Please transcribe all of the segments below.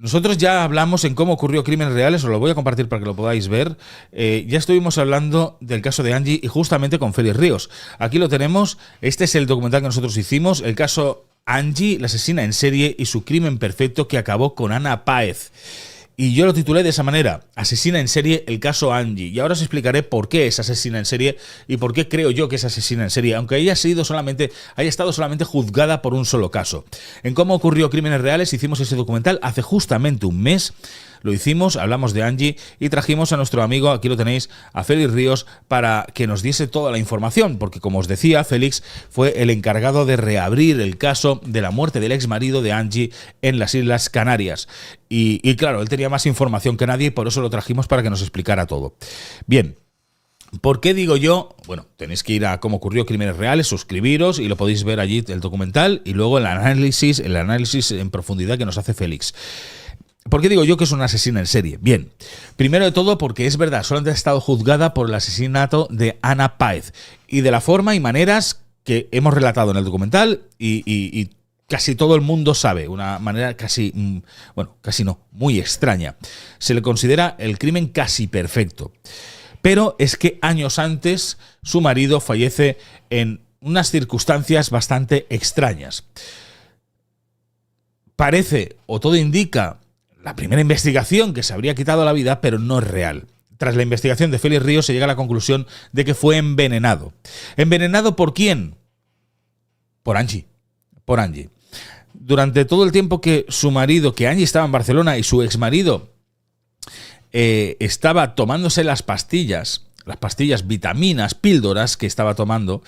Nosotros ya hablamos en cómo ocurrió Crímenes Reales, os lo voy a compartir para que lo podáis ver. Ya estuvimos hablando del caso de Angie y justamente con Félix Ríos. Aquí lo tenemos, este es el documental que nosotros hicimos, el caso Angie, la asesina en serie y su crimen perfecto que acabó con Ana Páez. Y yo lo titulé de esa manera, Asesina en serie, el caso Angie. Y ahora os explicaré por qué es asesina en serie y por qué creo yo que es asesina en serie, aunque haya estado solamente juzgada por un solo caso. En cómo ocurrió Crímenes Reales hicimos ese documental hace justamente un mes. Lo hicimos, hablamos de Angie y trajimos a nuestro amigo, aquí lo tenéis, a Félix Ríos, para que nos diese toda la información, porque como os decía, Félix fue el encargado de reabrir el caso de la muerte del exmarido de Angie en las Islas Canarias. Y claro, él tenía más información que nadie y por eso lo trajimos para que nos explicara todo. Bien. ¿Por qué digo yo? Bueno, tenéis que ir a cómo ocurrió Crímenes Reales, suscribiros y lo podéis ver allí el documental y luego el análisis en profundidad que nos hace Félix. ¿Por qué digo yo que es una asesina en serie? Bien, primero de todo porque es verdad, solamente ha estado juzgada por el asesinato de Ana Páez y de la forma y maneras que hemos relatado en el documental y casi todo el mundo sabe, una manera casi, casi no, muy extraña. Se le considera el crimen casi perfecto. Pero es que años antes su marido fallece en unas circunstancias bastante extrañas. Parece, o todo indica, la primera investigación que se habría quitado la vida, pero no es real. Tras la investigación de Félix Ríos se llega a la conclusión de que fue envenenado. ¿Envenenado por quién? Por Angie. Por Angie. Durante todo el tiempo que su marido, que Angie estaba en Barcelona y su exmarido estaba tomándose las pastillas, vitaminas, píldoras que estaba tomando,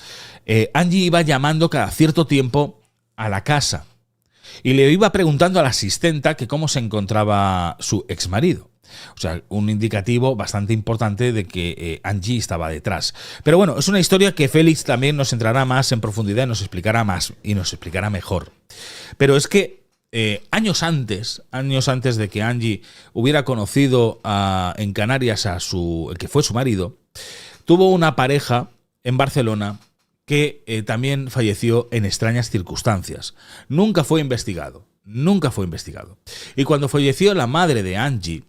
Angie iba llamando cada cierto tiempo a la casa. Y le iba preguntando a la asistenta que cómo se encontraba su exmarido. O sea, un indicativo bastante importante de que Angie estaba detrás. Pero bueno, es una historia que Félix también nos entrará más en profundidad, nos explicará más y nos explicará mejor. Pero es que años antes de que Angie hubiera conocido en Canarias a el que fue su marido, tuvo una pareja en Barcelona que también falleció en extrañas circunstancias. Nunca fue investigado. Y cuando falleció la madre de Angie,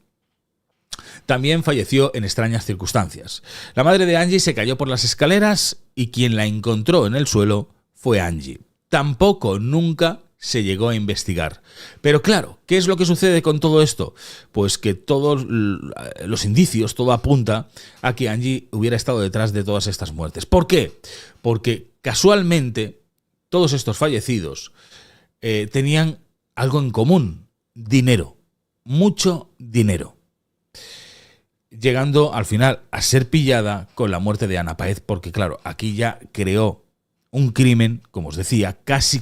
también falleció en extrañas circunstancias. La madre de Angie se cayó por las escaleras y quien la encontró en el suelo fue Angie. Tampoco nunca se llegó a investigar. Pero claro, ¿qué es lo que sucede con todo esto? Pues que todos los indicios, todo apunta a que Angie hubiera estado detrás de todas estas muertes. ¿Por qué? Porque casualmente todos estos fallecidos tenían algo en común: dinero, mucho dinero. Llegando al final a ser pillada con la muerte de Ana Páez, porque claro, aquí ya creó un crimen, como os decía, casi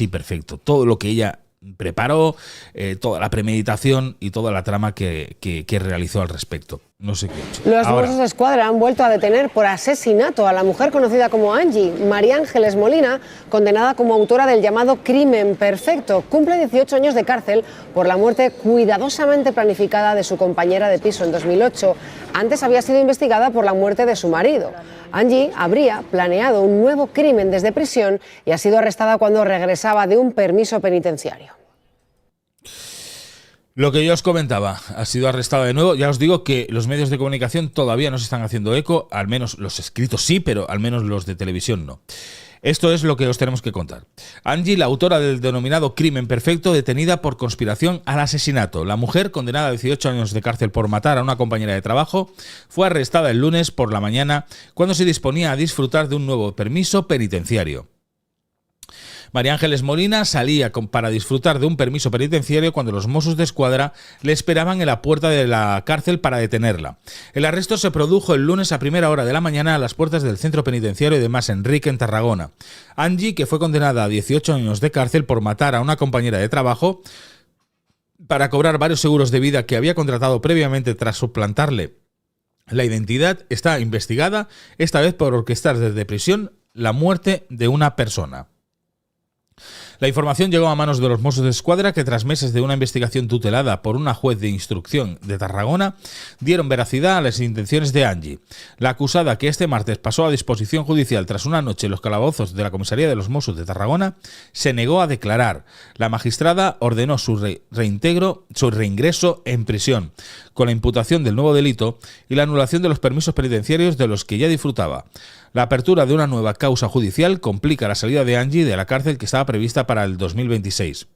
perfecto. Todo lo que ella preparó, toda la premeditación y toda la trama que realizó al respecto. No sé qué. Los Mossos d'Esquadra han vuelto a detener por asesinato a la mujer conocida como Angie, María Ángeles Molina, condenada como autora del llamado crimen perfecto. Cumple 18 años de cárcel por la muerte cuidadosamente planificada de su compañera de piso en 2008. Antes había sido investigada por la muerte de su marido. Angie habría planeado un nuevo crimen desde prisión y ha sido arrestada cuando regresaba de un permiso penitenciario. Lo que yo os comentaba, ha sido arrestada de nuevo. Ya os digo que los medios de comunicación todavía no se están haciendo eco, al menos los escritos sí, pero al menos los de televisión no. Esto es lo que os tenemos que contar. Angie, la autora del denominado crimen perfecto, detenida por conspiración al asesinato. La mujer, condenada a 18 años de cárcel por matar a una compañera de trabajo, fue arrestada el lunes por la mañana cuando se disponía a disfrutar de un nuevo permiso penitenciario. María Ángeles Molina salía para disfrutar de un permiso penitenciario cuando los Mossos d'Esquadra le esperaban en la puerta de la cárcel para detenerla. El arresto se produjo el lunes a primera hora de la mañana a las puertas del centro penitenciario de Mas Enrique en Tarragona. Angie, que fue condenada a 18 años de cárcel por matar a una compañera de trabajo para cobrar varios seguros de vida que había contratado previamente tras suplantarle la identidad, está investigada, esta vez por orquestar desde prisión la muerte de una persona. La información llegó a manos de los Mossos d'Esquadra, que tras meses de una investigación tutelada por una juez de instrucción de Tarragona, dieron veracidad a las intenciones de Angie. La acusada, que este martes pasó a disposición judicial tras una noche en los calabozos de la comisaría de los Mossos de Tarragona, se negó a declarar. La magistrada ordenó su reingreso en prisión, con la imputación del nuevo delito y la anulación de los permisos penitenciarios de los que ya disfrutaba. La apertura de una nueva causa judicial complica la salida de Angie de la cárcel, que estaba prevista para el 2026.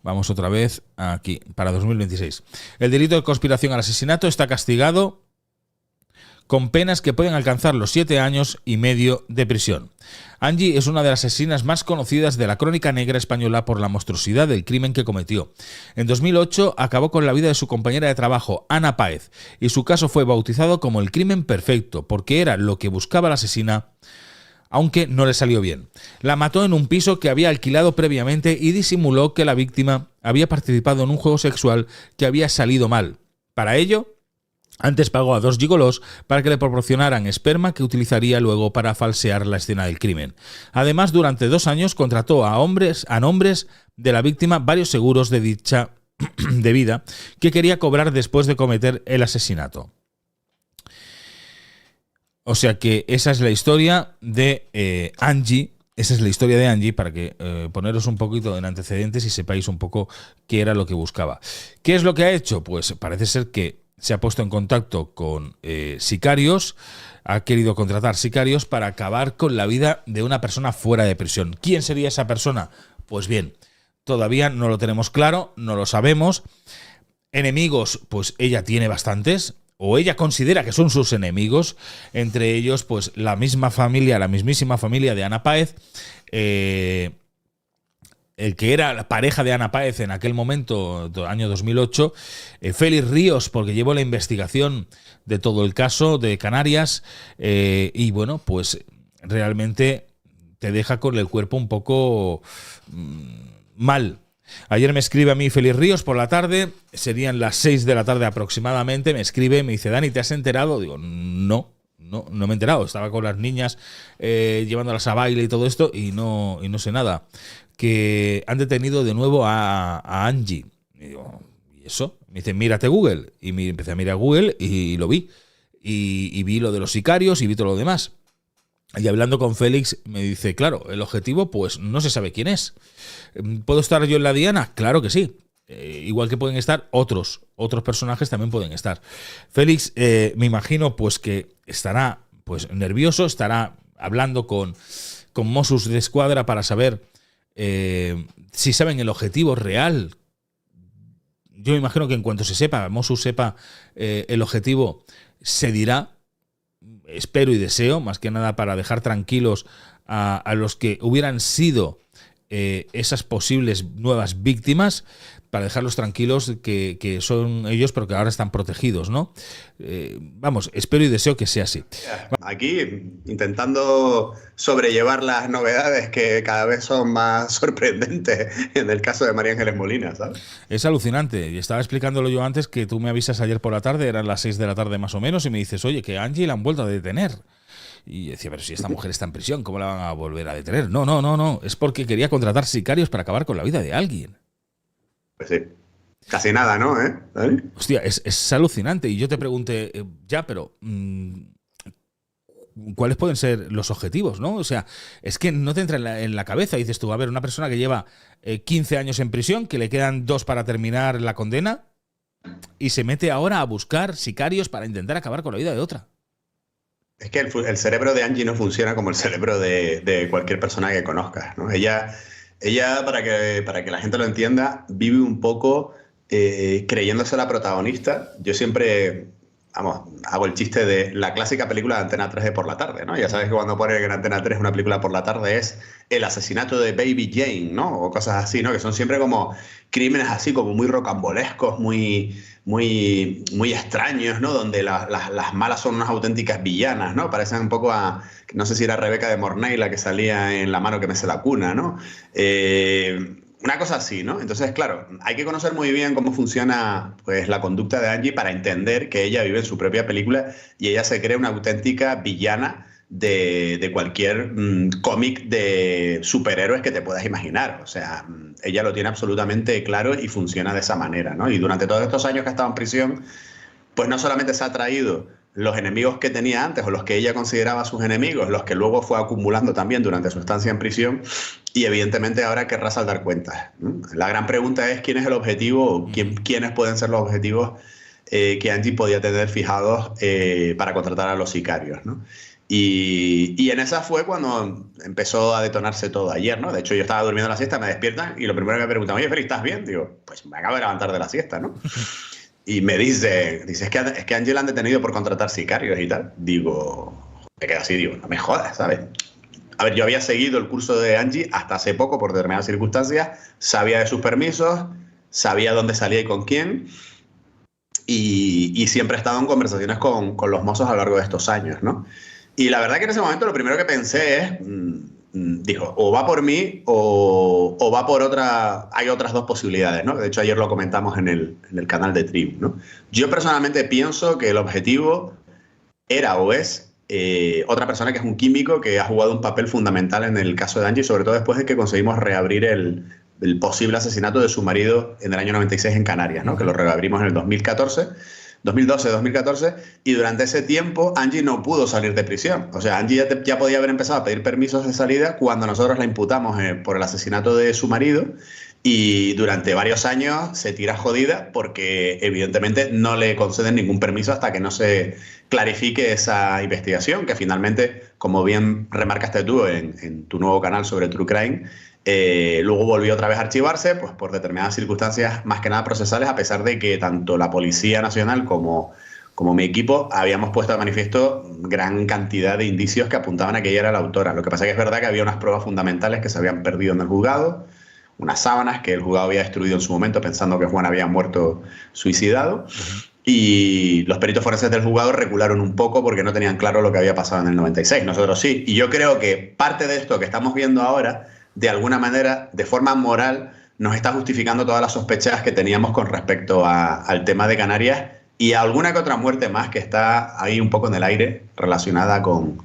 Vamos otra vez aquí, para 2026. El delito de conspiración al asesinato está castigado con penas que pueden alcanzar los 7 años y medio de prisión. Angie es una de las asesinas más conocidas de la crónica negra española por la monstruosidad del crimen que cometió. En 2008 acabó con la vida de su compañera de trabajo, Ana Páez, y su caso fue bautizado como el crimen perfecto, porque era lo que buscaba la asesina, aunque no le salió bien. La mató en un piso que había alquilado previamente y disimuló que la víctima había participado en un juego sexual que había salido mal. Para ello, antes pagó a 2 gigolós para que le proporcionaran esperma que utilizaría luego para falsear la escena del crimen. Además, durante 2 años contrató a nombres de la víctima varios seguros de dicha de vida que quería cobrar después de cometer el asesinato. O sea que esa es la historia de Angie. Esa es la historia de Angie, para que poneros un poquito en antecedentes y sepáis un poco qué era lo que buscaba. ¿Qué es lo que ha hecho? Pues parece ser que se ha puesto en contacto con sicarios, ha querido contratar sicarios para acabar con la vida de una persona fuera de prisión. ¿Quién sería esa persona? Pues bien, todavía no lo tenemos claro, no lo sabemos. Enemigos, pues ella tiene bastantes, o ella considera que son sus enemigos, entre ellos pues la mismísima familia de Ana Páez, el que era la pareja de Ana Páez en aquel momento, año 2008, Félix Ríos, porque llevó la investigación de todo el caso de Canarias, y bueno, pues realmente te deja con el cuerpo un poco mal. Ayer me escribe a mí Félix Ríos por la tarde, serían las 6 de la tarde aproximadamente, me escribe, me dice: Dani, ¿te has enterado? Digo, no me he enterado, estaba con las niñas llevándolas a baile y todo esto y no sé nada. Que han detenido de nuevo a Angie. Y digo, ¿y eso? Me dice, mírate Google. Y empecé a mirar Google y lo vi. Y vi lo de los sicarios y vi todo lo demás. Y hablando con Félix me dice, claro, el objetivo pues no se sabe quién es. ¿Puedo estar yo en la diana? Claro que sí. Igual que pueden estar otros personajes, también pueden estar. Félix, me imagino pues que estará pues nervioso, estará hablando con Mossos d'Esquadra para saber si saben el objetivo real. Yo me imagino que en cuanto se sepa, Mossos sepa el objetivo, se dirá. Espero y deseo, más que nada para dejar tranquilos a los que hubieran sido esas posibles nuevas víctimas, para dejarlos tranquilos que son ellos, pero que ahora están protegidos, ¿no? Vamos, espero y deseo que sea así. Aquí intentando sobrellevar las novedades que cada vez son más sorprendentes en el caso de María Ángeles Molina, ¿sabes? Es alucinante. Y estaba explicándolo yo antes, que tú me avisas ayer por la tarde, eran las 6 de la tarde más o menos, y me dices, oye, que a Angie la han vuelto a detener. Y decía, pero si esta mujer está en prisión, ¿cómo la van a volver a detener? No. Es porque quería contratar sicarios para acabar con la vida de alguien. Pues sí. Casi nada, ¿no? ¿Dani? Hostia, es alucinante. Y yo te pregunté, pero ¿cuáles pueden ser los objetivos, no? O sea, es que no te entra en la cabeza. Dices tú, a ver, una persona que lleva 15 años en prisión, que le quedan 2 para terminar la condena, y se mete ahora a buscar sicarios para intentar acabar con la vida de otra. Es que el cerebro de Angie no funciona como el cerebro de cualquier persona que conozcas, ¿no? Ella para que la gente lo entienda, vive un poco creyéndose la protagonista. Yo siempre, hago el chiste de la clásica película de Antena 3 de por la tarde, ¿no? Ya sabes que cuando ponen en Antena 3 una película por la tarde es el asesinato de Baby Jane, ¿no? O cosas así, ¿no? Que son siempre como crímenes así como muy rocambolescos, muy extraños, ¿no? Donde las malas son unas auténticas villanas, ¿no? Parecen un poco a, no sé si era Rebeca de Mornay la que salía en La mano que mece la cuna, ¿no? Una cosa así, ¿no? Entonces, claro, hay que conocer muy bien cómo funciona pues la conducta de Angie para entender que ella vive en su propia película y ella se cree una auténtica villana de cualquier cómic de superhéroes que te puedas imaginar. O sea, ella lo tiene absolutamente claro y funciona de esa manera, ¿no? Y durante todos estos años que ha estado en prisión, pues no solamente se ha traído los enemigos que tenía antes o los que ella consideraba sus enemigos, los que luego fue acumulando también durante su estancia en prisión, y evidentemente ahora querrá saldar cuentas, ¿no? La gran pregunta es quién es el objetivo o quiénes pueden ser los objetivos que Angie podía tener fijados para contratar a los sicarios, ¿no? Y en esa fue cuando empezó a detonarse todo ayer, ¿no? De hecho, yo estaba durmiendo la siesta, me despiertan y lo primero que me preguntan, oye, Félix, ¿estás bien? Digo, pues me acabo de levantar de la siesta, ¿no? Y me dice es que Angie la han detenido por contratar sicarios y tal. Digo, me quedo así, digo, no me jodas, ¿sabes? A ver, yo había seguido el curso de Angie hasta hace poco por determinadas circunstancias, sabía de sus permisos, sabía dónde salía y con quién, y siempre he estado en conversaciones con los mozos a lo largo de estos años, ¿no? Y la verdad que en ese momento lo primero que pensé es, dijo, o va por mí o va por otra, hay otras dos posibilidades, ¿no? De hecho, ayer lo comentamos en el canal de Tribu, ¿no? Yo personalmente pienso que el objetivo era o es otra persona que es un químico que ha jugado un papel fundamental en el caso de Angie, sobre todo después de que conseguimos reabrir el posible asesinato de su marido en el año 96 en Canarias, ¿no? Que lo reabrimos en el 2012-2014, y durante ese tiempo Angie no pudo salir de prisión. O sea, Angie ya podía haber empezado a pedir permisos de salida cuando nosotros la imputamos por el asesinato de su marido, y durante varios años se tira jodida porque evidentemente no le conceden ningún permiso hasta que no se clarifique esa investigación, que finalmente, como bien remarcaste tú en tu nuevo canal sobre True Crime, luego volvió otra vez a archivarse, pues por determinadas circunstancias más que nada procesales, a pesar de que tanto la Policía Nacional como mi equipo habíamos puesto de manifiesto gran cantidad de indicios que apuntaban a que ella era la autora. Lo que pasa es que es verdad que había unas pruebas fundamentales que se habían perdido en el juzgado, unas sábanas que el juzgado había destruido en su momento pensando que Juan había muerto suicidado, y los peritos forenses del juzgado recularon un poco porque no tenían claro lo que había pasado en el 96. Nosotros sí. Y yo creo que parte de esto que estamos viendo ahora, de alguna manera, de forma moral, nos está justificando todas las sospechas que teníamos con respecto al tema de Canarias y a alguna que otra muerte más que está ahí un poco en el aire relacionada con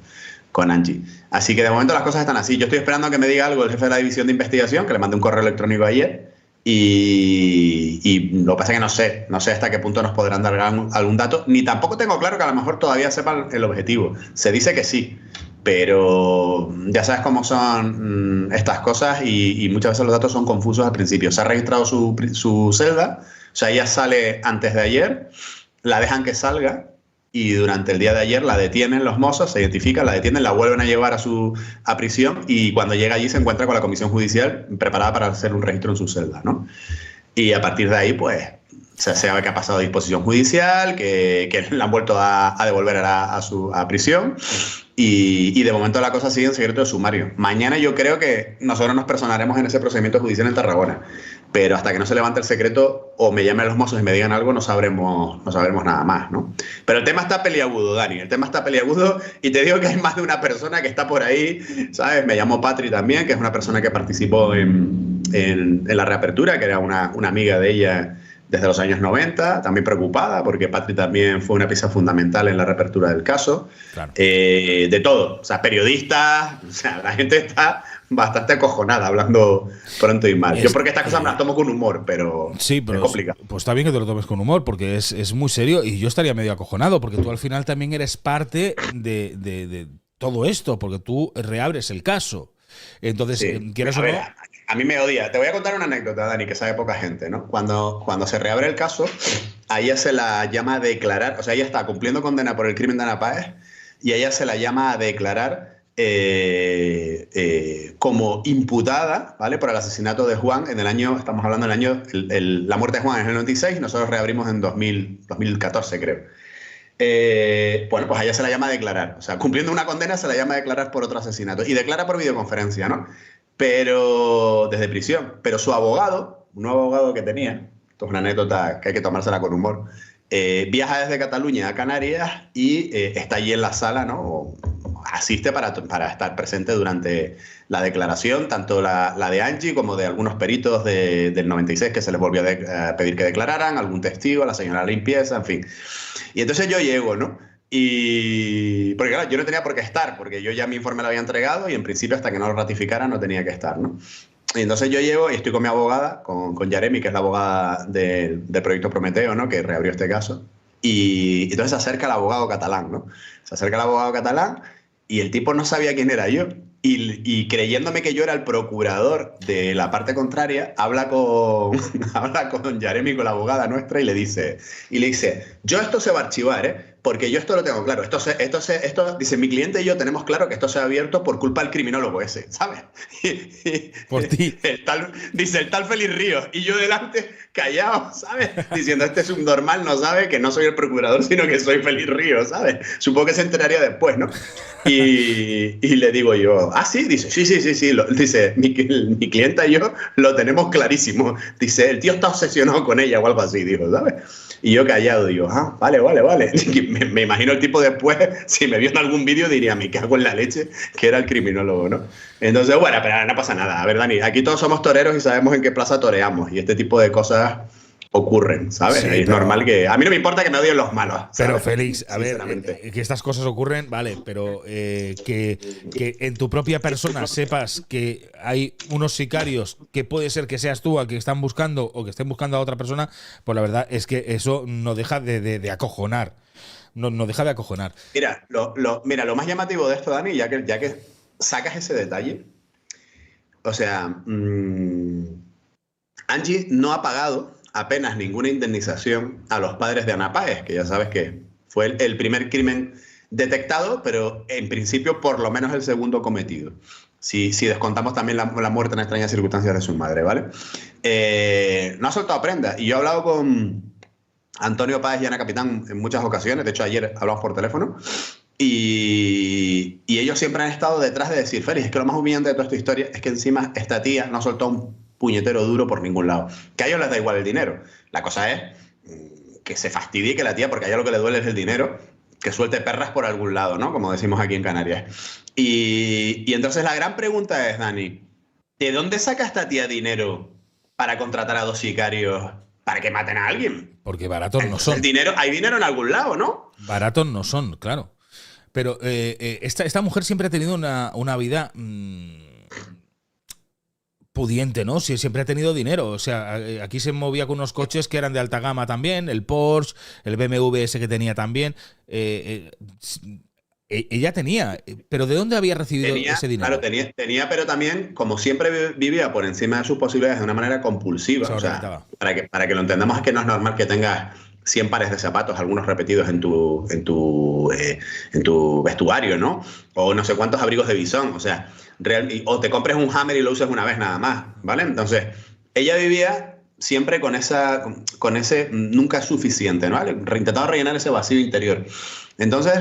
Angie. Así que de momento las cosas están así. Yo estoy esperando a que me diga algo el jefe de la división de investigación, que le mandé un correo electrónico ayer, y lo que pasa es que no sé hasta qué punto nos podrán dar algún dato, ni tampoco tengo claro que a lo mejor todavía sepan el objetivo. Se dice que sí, pero ya sabes cómo son estas cosas, y muchas veces los datos son confusos al principio. Se ha registrado su celda, o sea, ella sale antes de ayer, la dejan que salga, y durante el día de ayer la detienen los mozos, se identifican, la detienen, la vuelven a llevar a prisión, y cuando llega allí se encuentra con la comisión judicial preparada para hacer un registro en su celda, ¿no? Y a partir de ahí, pues, se sabe que ha pasado a disposición judicial, que la han vuelto a devolver a prisión, y de momento la cosa sigue en secreto de sumario. Mañana yo creo que nosotros nos personaremos en ese procedimiento judicial en Tarragona, pero hasta que no se levante el secreto o me llamen los mozos y me digan algo, no sabremos nada más, ¿no? Pero el tema está peliagudo, Dani, el tema está peliagudo, y te digo que hay más de una persona que está por ahí, ¿sabes? Me llamo Patri también, que es una persona que participó en la reapertura, que era una amiga de ella desde los años 90, también preocupada, porque Patri también fue una pieza fundamental en la reapertura del caso. Claro. De todo, o sea, periodistas, o sea, la gente está bastante acojonada, hablando pronto y mal. Yo porque estas cosas me las tomo con humor, pero sí, pero es complicado. Pues está bien que te lo tomes con humor, porque es muy serio, y yo estaría medio acojonado, porque tú al final también eres parte de todo esto, porque tú reabres el caso. Entonces, sí. ¿quieres o no? A mí me odia. Te voy a contar una anécdota, Dani, que sabe poca gente, ¿no? Cuando se reabre el caso, a ella se la llama a declarar, o sea, ella está cumpliendo condena por el crimen de Ana Páez, y a ella se la llama a declarar como imputada, ¿vale? Por el asesinato de Juan en el año, estamos hablando del año, la muerte de Juan es en el 96, nosotros reabrimos en 2014, creo. Bueno, pues a ella se la llama a declarar. O sea, cumpliendo una condena se la llama a declarar por otro asesinato. Y declara por videoconferencia, ¿no? Pero desde prisión. Pero su abogado, un nuevo abogado que tenía, esto es una anécdota que hay que tomársela con humor, viaja desde Cataluña a Canarias y está allí en la sala, ¿no? Asiste para estar presente durante la declaración, tanto la de Angie como de algunos peritos del 96 que se les volvió a pedir que declararan, algún testigo, la señora de limpieza, en fin. Y entonces yo llego, ¿no? Y porque claro, yo no tenía por qué estar, porque yo ya mi informe lo había entregado y en principio hasta que no lo ratificara no tenía que estar, ¿no? Y entonces yo llego y estoy con mi abogada, con Yaremi, que es la abogada del proyecto Prometeo, ¿no? Que reabrió este caso. Y entonces se acerca el abogado catalán, ¿no? Se acerca el abogado catalán y el tipo no sabía quién era yo. Y creyéndome que yo era el procurador de la parte contraria, habla con Yaremi, con la abogada nuestra, y le dice, yo esto se va a archivar, ¿eh? Porque yo esto lo tengo claro. Esto, dice, mi cliente y yo tenemos claro que esto se ha abierto por culpa del criminólogo ese, ¿sabes? Por ti. Dice el tal Félix Ríos. Y yo delante, callado, ¿sabes? Diciendo, este es un normal, no sabe que no soy el procurador, sino que soy Félix Ríos, ¿sabes? Supongo que se enteraría después, ¿no? Y le digo yo, sí, dice, sí. Dice, mi clienta y yo lo tenemos clarísimo. Dice, el tío está obsesionado con ella o algo así, digo, ¿sabes? Y yo callado, digo, vale. Me imagino el tipo después, si me vio en algún vídeo, diría, me cago en la leche, que era el criminólogo, ¿no? Entonces, bueno, pero no pasa nada. A ver, Dani, aquí todos somos toreros y sabemos en qué plaza toreamos. Y este tipo de cosas ocurren, ¿sabes? Sí, es normal que... A mí no me importa que me odien los malos, ¿sabes? Pero Félix, a ver, que estas cosas ocurren, vale, pero que en tu propia persona sepas que hay unos sicarios que puede ser que seas tú al que están buscando o que estén buscando a otra persona, pues la verdad es que eso no deja de acojonar. No deja de acojonar. Mira, lo más llamativo de esto, Dani, ya que sacas ese detalle, o sea, Angie no ha pagado apenas ninguna indemnización a los padres de Ana Páez, que ya sabes que fue el primer crimen detectado, pero en principio por lo menos el segundo cometido. Si descontamos también la muerte en extrañas circunstancias de su madre, ¿vale? No ha soltado prenda. Y yo he hablado con Antonio Páez y Ana Capitán en muchas ocasiones, de hecho ayer hablamos por teléfono, y ellos siempre han estado detrás de decir, Félix, es que lo más humillante de toda esta historia es que encima esta tía no ha soltado un puñetero duro por ningún lado. Que a ellos les da igual el dinero. La cosa es que se fastidie que la tía, porque a ella lo que le duele es el dinero, que suelte perras por algún lado, ¿no? Como decimos aquí en Canarias. Y entonces la gran pregunta es, Dani, ¿de dónde saca esta tía dinero para contratar a 2 sicarios para que maten a alguien? Porque baratos no son. Hay dinero en algún lado, ¿no? Baratos no son, claro. Pero esta mujer siempre ha tenido una vida... pudiente, ¿no? Siempre ha tenido dinero. O sea, aquí se movía con unos coches que eran de alta gama también, el Porsche, el BMW ese que tenía también. Ella tenía, pero ¿de dónde había recibido ese dinero? Claro, tenía, pero también, como siempre, vivía por encima de sus posibilidades de una manera compulsiva. O sea, para que lo entendamos, es que no es normal que tengas 100 pares de zapatos, algunos repetidos en tu vestuario, ¿no? O no sé cuántos abrigos de bisón, o sea, o te compres un Hammer y lo uses una vez nada más, ¿vale? Entonces, ella vivía siempre con ese nunca es suficiente, ¿no? Intentaba rellenar ese vacío interior. Entonces,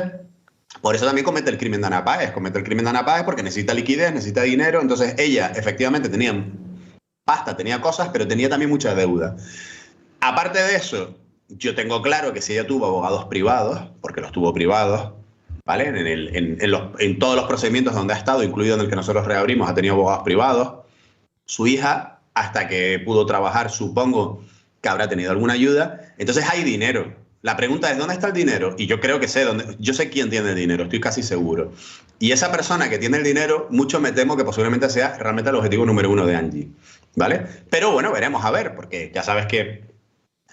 por eso también comete el crimen de Ana Páez. Comete el crimen de Ana Páez porque necesita liquidez, necesita dinero. Entonces, ella efectivamente tenía pasta, tenía cosas, pero tenía también mucha deuda. Aparte de eso, yo tengo claro que si ella tuvo abogados privados, porque los tuvo privados, ¿vale? En todos los procedimientos donde ha estado, incluido en el que nosotros reabrimos, ha tenido abogados privados. Su hija, hasta que pudo trabajar, supongo que habrá tenido alguna ayuda. Entonces hay dinero. La pregunta es, ¿dónde está el dinero? Y yo creo que yo sé quién tiene el dinero, estoy casi seguro. Y esa persona que tiene el dinero, mucho me temo que posiblemente sea realmente el objetivo número 1 de Angie, ¿vale? Pero bueno, veremos a ver, porque ya sabes que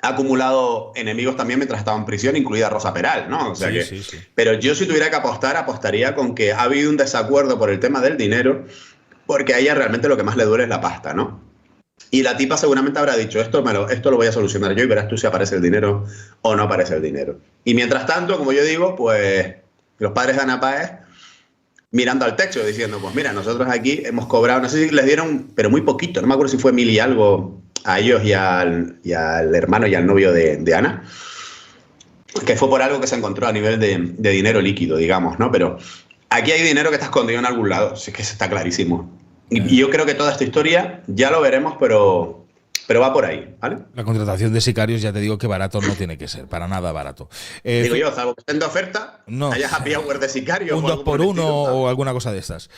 ha acumulado enemigos también mientras estaba en prisión, incluida Rosa Peral, ¿no? O sea sí. Pero yo, si tuviera que apostar, apostaría con que ha habido un desacuerdo por el tema del dinero, porque a ella realmente lo que más le duele es la pasta, ¿no? Y la tipa seguramente habrá dicho, esto lo voy a solucionar yo y verás tú si aparece el dinero o no aparece el dinero. Y mientras tanto, como yo digo, pues los padres de Ana Páez mirando al techo, diciendo, pues mira, nosotros aquí hemos cobrado, no sé si les dieron, pero muy poquito, no me acuerdo si fue 1000 y algo a ellos y al hermano y al novio de Ana, que fue por algo que se encontró a nivel de dinero líquido, digamos, ¿no? Pero aquí hay dinero que está escondido en algún lado, sí que está clarísimo. Y yo creo que toda esta historia ya lo veremos, pero va por ahí, ¿vale? La contratación de sicarios, ya te digo que barato no tiene que ser, para nada barato. Digo yo, salvo que estén de oferta, no, hayas happy hour de sicarios. Un 2x1 o alguna cosa de estas.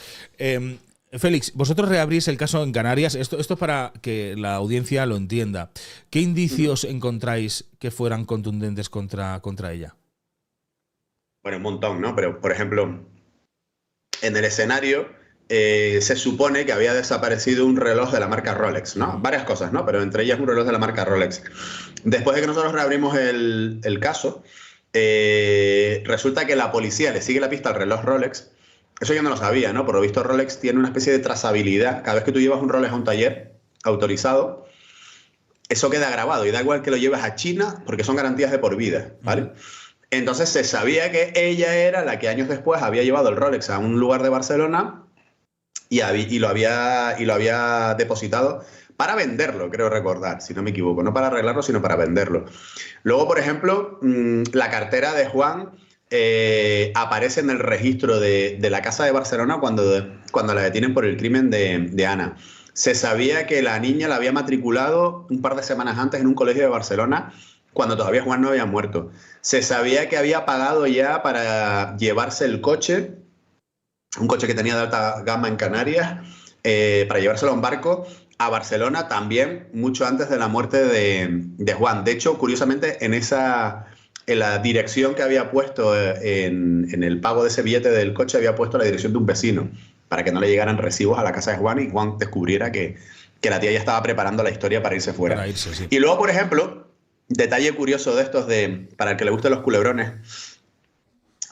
Félix, vosotros reabrís el caso en Canarias. Esto es para que la audiencia lo entienda. ¿Qué indicios encontráis que fueran contundentes contra ella? bueno, un montón, ¿no? Pero, por ejemplo, en el escenario se supone que había desaparecido un reloj de la marca Rolex, ¿no? Varias cosas, ¿no? Pero entre ellas un reloj de la marca Rolex. Después de que nosotros reabrimos el caso, resulta que la policía le sigue la pista al reloj Rolex. Eso yo no lo sabía, ¿no? Por lo visto Rolex tiene una especie de trazabilidad. Cada vez que tú llevas un Rolex a un taller autorizado, eso queda grabado y da igual que lo lleves a China porque son garantías de por vida, ¿vale? Entonces se sabía que ella era la que años después había llevado el Rolex a un lugar de Barcelona y lo había depositado para venderlo, creo recordar, si no me equivoco. No para arreglarlo, sino para venderlo. Luego, por ejemplo, la cartera de Juan aparece en el registro de la Casa de Barcelona cuando la detienen por el crimen de Ana. Se sabía que la niña la había matriculado un par de semanas antes en un colegio de Barcelona cuando todavía Juan no había muerto. Se sabía que había pagado ya para llevarse el coche, un coche que tenía de alta gama en Canarias, para llevárselo a un barco a Barcelona también, mucho antes de la muerte de Juan. De hecho, curiosamente, en la dirección que había puesto en el pago de ese billete del coche, había puesto la dirección de un vecino, para que no le llegaran recibos a la casa de Juan y Juan descubriera que la tía ya estaba preparando la historia para irse fuera. Para irse, sí. Y luego, por ejemplo, detalle curioso de estos, para el que le gusten los culebrones,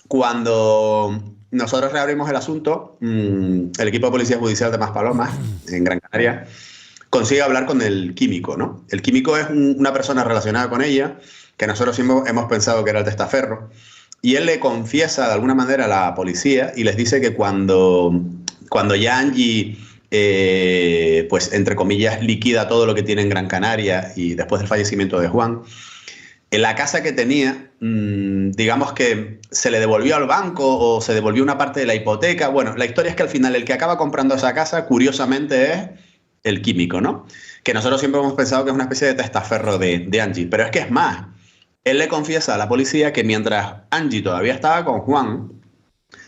cuando nosotros reabrimos el asunto, el equipo de Policía Judicial de Maspalomas, en Gran Canaria, consigue hablar con el químico, ¿no? El químico es una persona relacionada con ella, que nosotros hemos pensado que era el testaferro, y él le confiesa de alguna manera a la policía y les dice que cuando ya Angie, pues entre comillas, liquida todo lo que tiene en Gran Canaria y después del fallecimiento de Juan, en la casa que tenía, digamos que se le devolvió al banco o se devolvió una parte de la hipoteca. Bueno, la historia es que al final el que acaba comprando esa casa, curiosamente, es el químico, ¿no? Que nosotros siempre hemos pensado que es una especie de testaferro de Angie. Pero es que es más, él le confiesa a la policía que mientras Angie todavía estaba con Juan,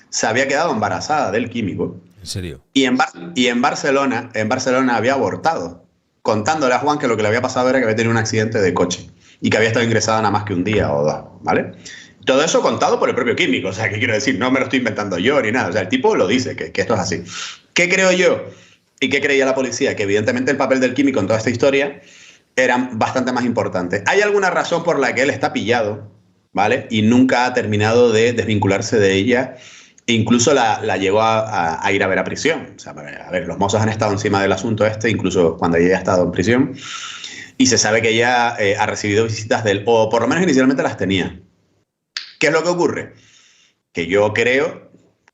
se había quedado embarazada del químico. ¿En serio? Y en Barcelona había abortado, contándole a Juan que lo que le había pasado era que había tenido un accidente de coche y que había estado ingresada nada más que un día o dos, ¿vale? Todo eso contado por el propio químico, o sea, que quiero decir, no me lo estoy inventando yo ni nada, o sea, el tipo lo dice, que esto es así. ¿Qué creo yo? ¿Y qué creía la policía? Que evidentemente el papel del químico en toda esta historia era bastante más importante. ¿Hay alguna razón por la que él está pillado, ¿vale? Y nunca ha terminado de desvincularse de ella? Incluso la llegó a ir a ver a prisión. O sea, a ver, los mozos han estado encima del asunto incluso cuando ella ha estado en prisión. Y se sabe que ella ha recibido visitas de él, o por lo menos inicialmente las tenía. ¿Qué es lo que ocurre? Que yo creo,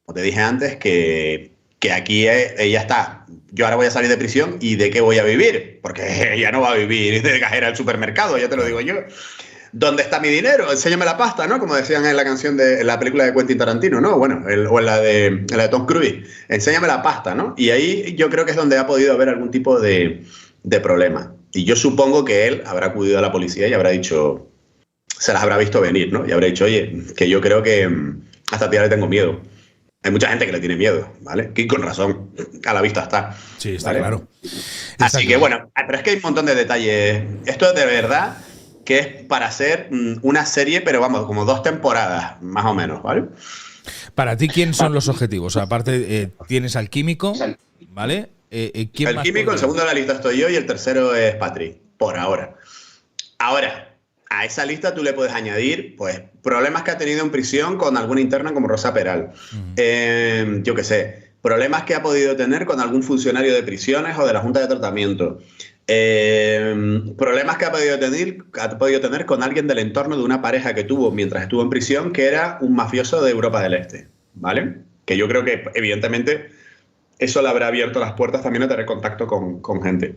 como te dije antes, que aquí ella está. Yo ahora voy a salir de prisión y ¿de qué voy a vivir? Porque ella no va a vivir de cajera al supermercado, ya te lo digo yo. ¿Dónde está mi dinero? Enséñame la pasta, ¿no? Como decían en la canción en la película de Quentin Tarantino, ¿no? Bueno, o en la de Tom Cruise. Enséñame la pasta, ¿no? Y ahí yo creo que es donde ha podido haber algún tipo de problema. Y yo supongo que él habrá acudido a la policía y habrá dicho, se las habrá visto venir, ¿no? Y habrá dicho, oye, que yo creo que a esta tía le tengo miedo. Hay mucha gente que le tiene miedo, ¿vale? Que con razón, a la vista está. Sí, está ¿vale? claro. Así que bueno, pero es que hay un montón de detalles. Esto es de verdad que es para hacer una serie, pero vamos, como 2 temporadas, más o menos, ¿vale? Para ti, ¿quién son los objetivos? Aparte, tienes al químico, ¿vale? ¿Quién el más químico, podría? el segundo de la lista estoy yo y el tercero es Patri, por ahora. Ahora, a esa lista tú le puedes añadir, pues, problemas que ha tenido en prisión con alguna interna como Rosa Peral. Yo qué sé, problemas que ha podido tener con algún funcionario de prisiones o de la Junta de Tratamiento. Problemas que ha podido tener con alguien del entorno de una pareja que tuvo mientras estuvo en prisión, que era un mafioso de Europa del Este, ¿vale? Que yo creo que, evidentemente, eso le habrá abierto las puertas también a tener contacto con gente.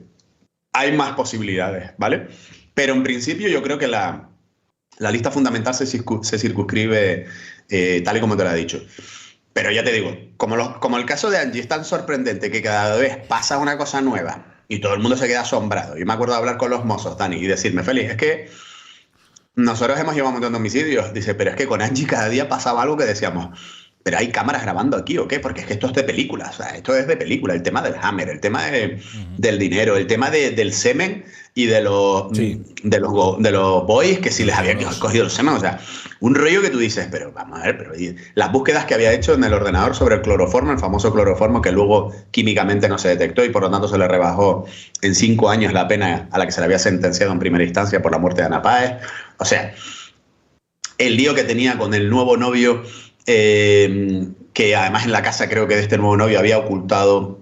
Hay más posibilidades, ¿vale? Pero en principio yo creo que la lista fundamental se circunscribe tal y como te lo he dicho. Pero ya te digo, como el caso de Angie es tan sorprendente que cada vez pasa una cosa nueva y todo el mundo se queda asombrado. Yo me acuerdo de hablar con los mozos, Dani, y decirme, Félix, es que nosotros hemos llevado un montón de homicidios. Dice, pero es que con Angie cada día pasaba algo que decíamos, ¿pero hay cámaras grabando aquí o qué? Porque es que esto es de película, o sea, esto es de película. El tema del Hammer, el tema del dinero, el tema del semen y de los boys, que si les había cogido el semen, o sea, un rollo que tú dices, pero vamos a ver, pero las búsquedas que había hecho en el ordenador sobre el cloroformo, el famoso cloroformo que luego químicamente no se detectó y por lo tanto se le rebajó en 5 años la pena a la que se le había sentenciado en primera instancia por la muerte de Ana Páez. O sea, el lío que tenía con el nuevo novio, que además en la casa creo que de este nuevo novio había ocultado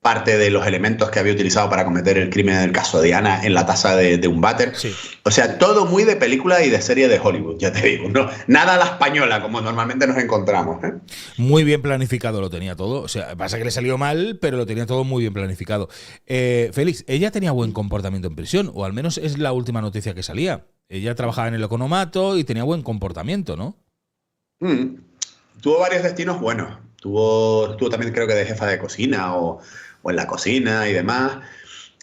parte de los elementos que había utilizado para cometer el crimen en el caso de Ana en la taza de un váter. Sí. O sea, todo muy de película y de serie de Hollywood, ya te digo. No, nada a la española, como normalmente nos encontramos, ¿eh? Muy bien planificado lo tenía todo. O sea, pasa que le salió mal, pero lo tenía todo muy bien planificado. Félix, ella tenía buen comportamiento en prisión, o al menos es la última noticia que salía. Ella trabajaba en el economato y tenía buen comportamiento, ¿no? Tuvo varios destinos buenos. Tuvo también creo que de jefa de cocina o en la cocina y demás.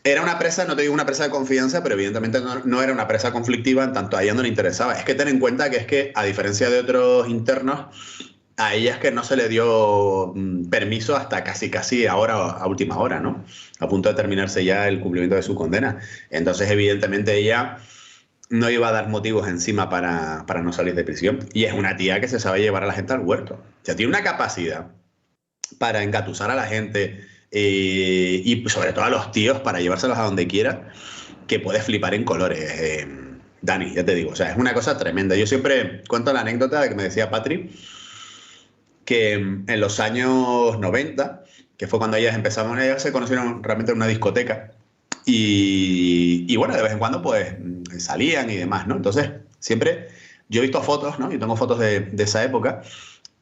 Era una presa, no te digo una presa de confianza, pero evidentemente no era una presa conflictiva, en tanto a ella no le interesaba. Es que ten en cuenta que es que, a diferencia de otros internos, a ella es que no se le dio permiso hasta casi ahora, a última hora, ¿no? A punto de terminarse ya el cumplimiento de su condena. Entonces, evidentemente, ella no iba a dar motivos encima para no salir de prisión. Y es una tía que se sabe llevar a la gente al huerto. O sea, tiene una capacidad para engatusar a la gente y sobre todo a los tíos para llevárselos a donde quiera, que puedes flipar en colores, Dani, ya te digo. O sea, es una cosa tremenda. Yo siempre cuento la anécdota de que me decía Patri que en los años 90, que fue cuando ellas se conocieron realmente en una discoteca. Y bueno, de vez en cuando pues salían y demás, ¿no? Entonces, siempre yo he visto fotos, ¿no? Yo tengo fotos de esa época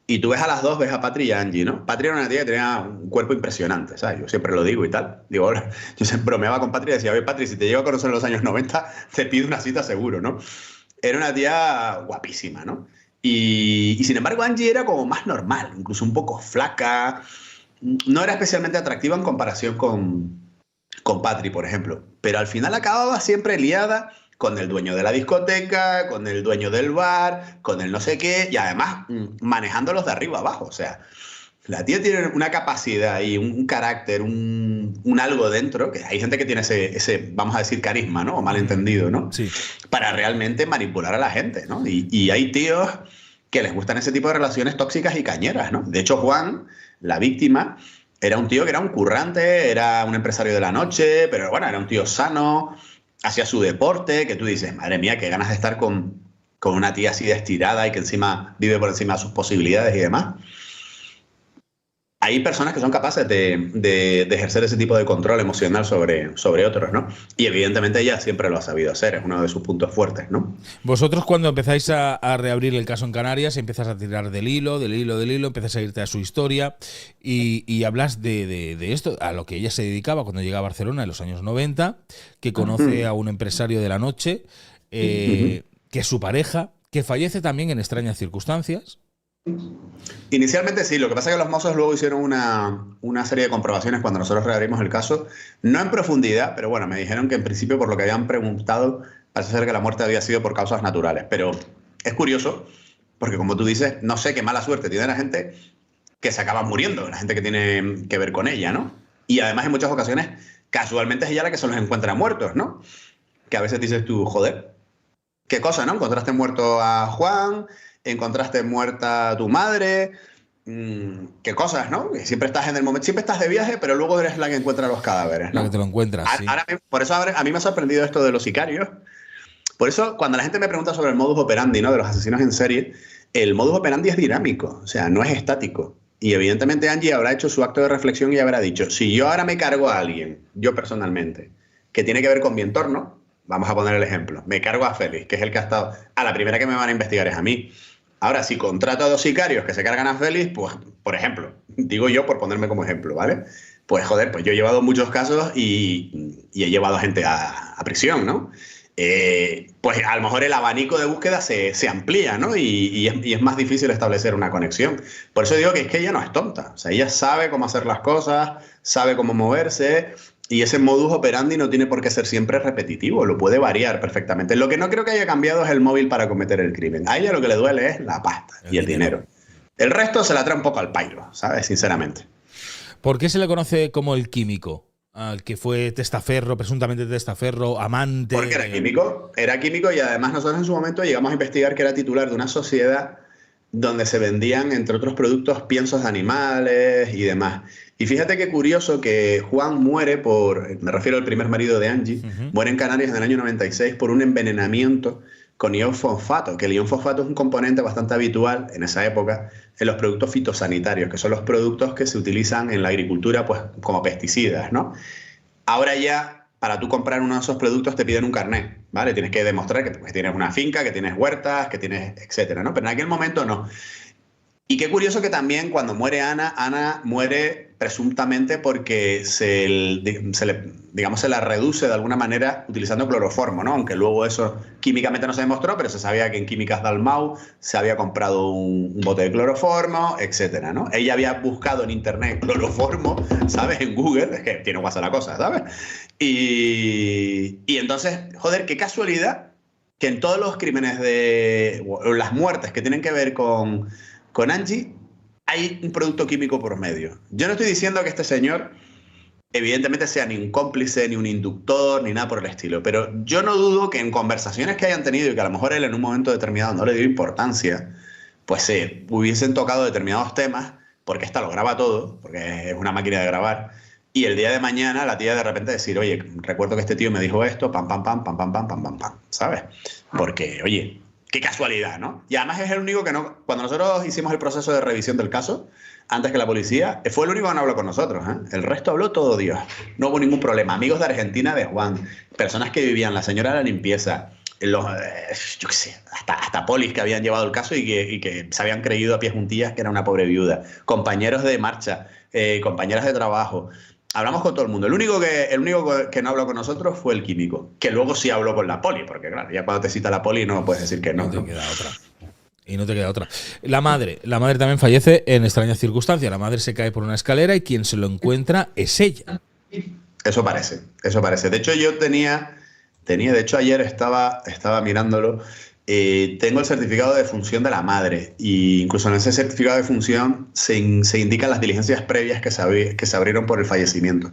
y tú ves a las dos, ves a Patri y a Angie, ¿no? Patri era una tía que tenía un cuerpo impresionante, ¿sabes? Yo siempre lo digo y tal. Digo, yo siempre bromeaba con Patri y decía, oye, Patri, si te llego a conocer en los años 90, te pido una cita seguro, ¿no? Era una tía guapísima, ¿no? Y sin embargo, Angie era como más normal, incluso un poco flaca. No era especialmente atractiva en comparación con Patri, por ejemplo, pero al final acababa siempre liada con el dueño de la discoteca, con el dueño del bar, con el no sé qué, y además manejándolos de arriba abajo. O sea, la tía tiene una capacidad y un carácter, un algo dentro, que hay gente que tiene ese, vamos a decir, carisma, ¿no? O malentendido, ¿no? Sí. Para realmente manipular a la gente, ¿no? Y hay tíos que les gustan ese tipo de relaciones tóxicas y cañeras, ¿no? De hecho, Juan, la víctima, era un tío que era un currante, era un empresario de la noche, pero bueno, era un tío sano, hacía su deporte, que tú dices, madre mía, qué ganas de estar con una tía así de estirada y que encima vive por encima de sus posibilidades y demás. Hay personas que son capaces de ejercer ese tipo de control emocional sobre otros, ¿no? Y evidentemente ella siempre lo ha sabido hacer, es uno de sus puntos fuertes, ¿no? Vosotros cuando empezáis a reabrir el caso en Canarias, empiezas a tirar del hilo, empiezas a irte a su historia y hablas de esto, a lo que ella se dedicaba cuando llega a Barcelona en los años 90, que conoce a un empresario de la noche, que es su pareja, que fallece también en extrañas circunstancias. Inicialmente sí, lo que pasa es que los mozos luego hicieron una serie de comprobaciones cuando nosotros reabrimos el caso, no en profundidad, pero bueno, me dijeron que en principio por lo que habían preguntado parece ser que la muerte había sido por causas naturales, pero es curioso porque como tú dices, no sé qué mala suerte tiene la gente que se acaba muriendo, la gente que tiene que ver con ella, ¿no? Y además en muchas ocasiones casualmente es ella la que se los encuentra muertos, ¿no? Que a veces dices tú, joder, qué cosa, ¿no? Encontraste muerto a Juan, encontraste muerta a tu madre, qué cosas, ¿no? Que siempre estás en el momento, siempre estás de viaje, pero luego eres la que encuentra los cadáveres, ¿no? La que te lo encuentras, sí. Por eso a mí me ha sorprendido esto de los sicarios. Por eso, cuando la gente me pregunta sobre el modus operandi, ¿no? De los asesinos en serie, el modus operandi es dinámico, o sea, no es estático. Y evidentemente Angie habrá hecho su acto de reflexión y habrá dicho, si yo ahora me cargo a alguien, yo personalmente, que tiene que ver con mi entorno, vamos a poner el ejemplo, me cargo a Félix, que es el que ha estado, a la primera que me van a investigar es a mí. Ahora, si contrato a 2 sicarios que se cargan a Félix, pues, por ejemplo, digo yo por ponerme como ejemplo, ¿vale? Pues, joder, pues yo he llevado muchos casos y he llevado a gente a prisión, ¿no? Pues a lo mejor el abanico de búsqueda se amplía, ¿no? Y es más difícil establecer una conexión. Por eso digo que es que ella no es tonta. O sea, ella sabe cómo hacer las cosas, sabe cómo moverse, y ese modus operandi no tiene por qué ser siempre repetitivo, lo puede variar perfectamente. Lo que no creo que haya cambiado es el móvil para cometer el crimen. A ella lo que le duele es la pasta y el dinero. El resto se la trae un poco al pairo, ¿sabes? Sinceramente. ¿Por qué se le conoce como el químico? Al que fue testaferro, presuntamente testaferro, amante. Porque era químico y además nosotros en su momento llegamos a investigar que era titular de una sociedad donde se vendían, entre otros productos, piensos de animales y demás. Y fíjate qué curioso que Juan muere me refiero al primer marido de Angie, muere en Canarias en el año 96 por un envenenamiento con ion fosfato, que el ion fosfato es un componente bastante habitual en esa época en los productos fitosanitarios, que son los productos que se utilizan en la agricultura pues, como pesticidas, ¿no? Ahora ya, para tú comprar uno de esos productos te piden un carnet, ¿vale? Tienes que demostrar que tienes una finca, que tienes huertas, que tienes, etcétera, ¿no? Pero en aquel momento no. Y qué curioso que también cuando muere Ana muere presuntamente porque se la reduce de alguna manera utilizando cloroformo, ¿no? Aunque luego eso químicamente no se demostró, pero se sabía que en Químicas Dalmau se había comprado un bote de cloroformo, etcétera, ¿no? Ella había buscado en internet cloroformo, ¿sabes? En Google, es que tiene WhatsApp la cosa, ¿sabes? Y entonces, joder, qué casualidad que en todos los crímenes o las muertes que tienen que ver con Angie hay un producto químico por medio. Yo no estoy diciendo que este señor evidentemente sea ni un cómplice, ni un inductor, ni nada por el estilo, pero yo no dudo que en conversaciones que hayan tenido y que a lo mejor él en un momento determinado no le dio importancia, pues hubiesen tocado determinados temas, porque esta lo graba todo, porque es una máquina de grabar, y el día de mañana la tía de repente decir, oye, recuerdo que este tío me dijo esto, pam, pam, pam, pam, pam, pam, pam, pam, pam, ¿sabes? Porque, oye, qué casualidad, ¿no? Y además es el único que no... Cuando nosotros hicimos el proceso de revisión del caso, antes que la policía, fue el único que no habló con nosotros, ¿eh? El resto habló todo Dios. No hubo ningún problema. Amigos de Argentina de Juan, personas que vivían, la señora de la limpieza, yo qué sé, hasta polis que habían llevado el caso y que se habían creído a pies juntillas que era una pobre viuda, compañeros de marcha, compañeras de trabajo. Hablamos con todo el mundo. El único que no habló con nosotros fue el químico, que luego sí habló con la poli, porque claro, ya cuando te cita la poli no puedes decir que no. No te queda otra. Y no te queda otra. La madre también fallece en extrañas circunstancias. La madre se cae por una escalera y quien se lo encuentra es ella. Eso parece. De hecho, de hecho ayer estaba mirándolo. Tengo el certificado de defunción de la madre y incluso en ese certificado de defunción se indican las diligencias previas que se abrieron por el fallecimiento.